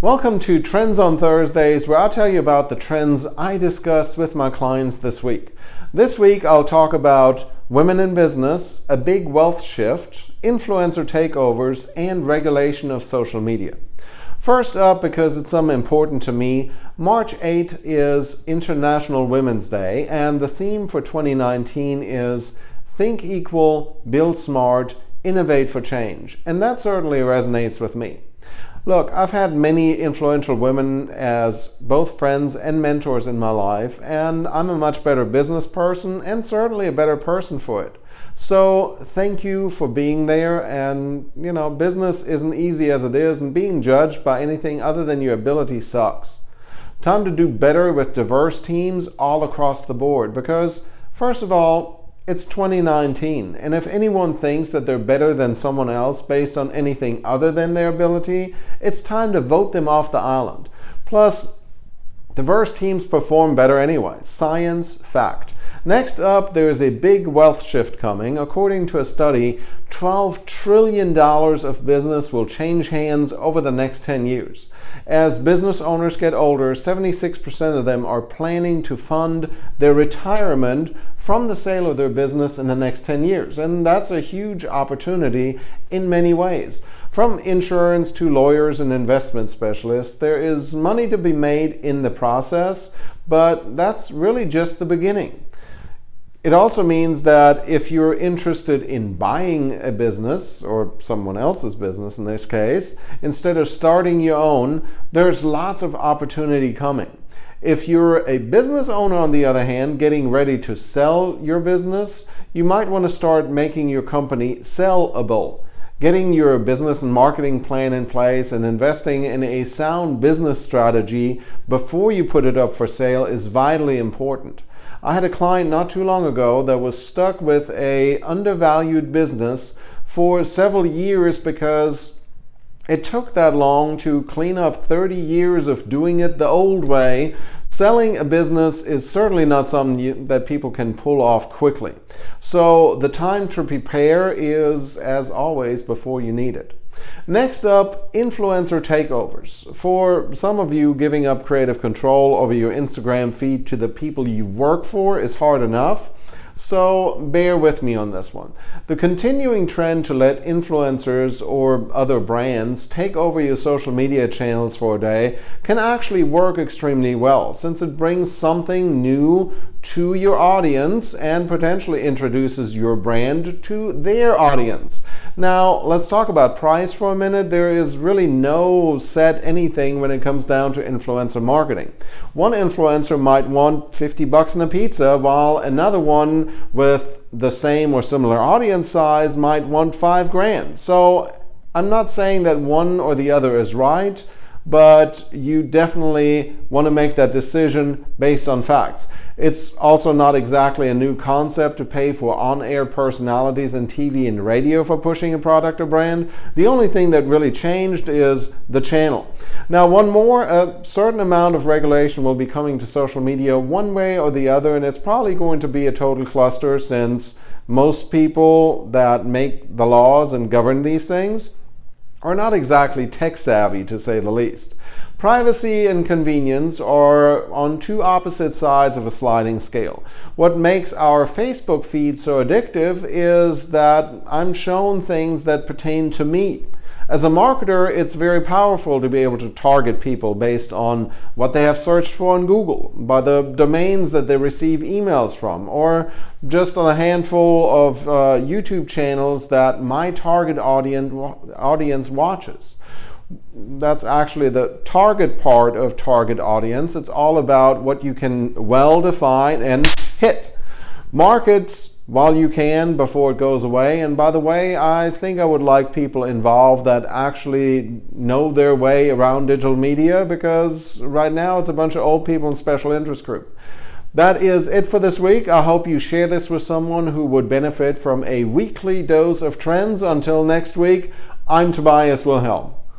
Welcome to Trends on Thursdays, where I'll tell you about the trends I discussed with my clients this week. This week I'll talk about women in business, a big wealth shift, influencer takeovers, and regulation of social media. First up, because it's something important to me, March 8th is International Women's Day, and the theme for 2019 is Think Equal, Build Smart, Innovate for Change. And that certainly resonates with me. Look, I've had many influential women as both friends and mentors in my life, and I'm a much better business person and certainly a better person for it. So thank you for being there. And business isn't easy as it is, and being judged by anything other than your ability sucks. Time to do better with diverse teams all across the board, because first of all, it's 2019, and if anyone thinks that they're better than someone else based on anything other than their ability, it's time to vote them off the island. Plus, diverse teams perform better anyway. Science, fact. Next up, there is a big wealth shift coming. According to a study, $12 trillion of business will change hands over the next 10 years. As business owners get older, 76% of them are planning to fund their retirement from the sale of their business in the next 10 years. And that's a huge opportunity in many ways. From insurance to lawyers and investment specialists, there is money to be made in the process, but that's really just the beginning. It also means that if you're interested in buying a business, or someone else's business in this case, instead of starting your own, there's lots of opportunity coming. If you're a business owner, on the other hand, getting ready to sell your business, you might want to start making your company sellable. Getting your business and marketing plan in place and investing in a sound business strategy before you put it up for sale is vitally important. I had a client not too long ago that was stuck with an undervalued business for several years because it took that long to clean up 30 years of doing it the old way. Selling a business is certainly not something that people can pull off quickly. So the time to prepare is, as always, before you need it. Next up, influencer takeovers. For some of you, giving up creative control over your Instagram feed to the people you work for is hard enough. So bear with me on this one. The continuing trend to let influencers or other brands take over your social media channels for a day can actually work extremely well, since it brings something new to your audience and potentially introduces your brand to their audience. Now, let's talk about price for a minute. There is really no set anything when it comes down to influencer marketing. One influencer might want $50 in a pizza, while another one with the same or similar audience size might want $5,000. So I'm not saying that one or the other is right, but you definitely want to make that decision based on facts. It's also not exactly a new concept to pay for on-air personalities in TV and radio for pushing a product or brand. The only thing that really changed is the channel. Now, one more, a certain amount of regulation will be coming to social media one way or the other, and it's probably going to be a total cluster, since most people that make the laws and govern these things are not exactly tech savvy, to say the least. Privacy and convenience are on two opposite sides of a sliding scale. What makes our Facebook feed so addictive is that I'm shown things that pertain to me. As a marketer, it's very powerful to be able to target people based on what they have searched for on Google, by the domains that they receive emails from, or just on a handful of YouTube channels that my target audience watches. That's actually the target part of target audience. It's all about what you can well define and hit. Market while you can before it goes away. And by the way, I think I would like people involved that actually know their way around digital media, because right now it's a bunch of old people in special interest group. That is it for this week. I hope you share this with someone who would benefit from a weekly dose of trends. Until next week, I'm Tobias Wilhelm.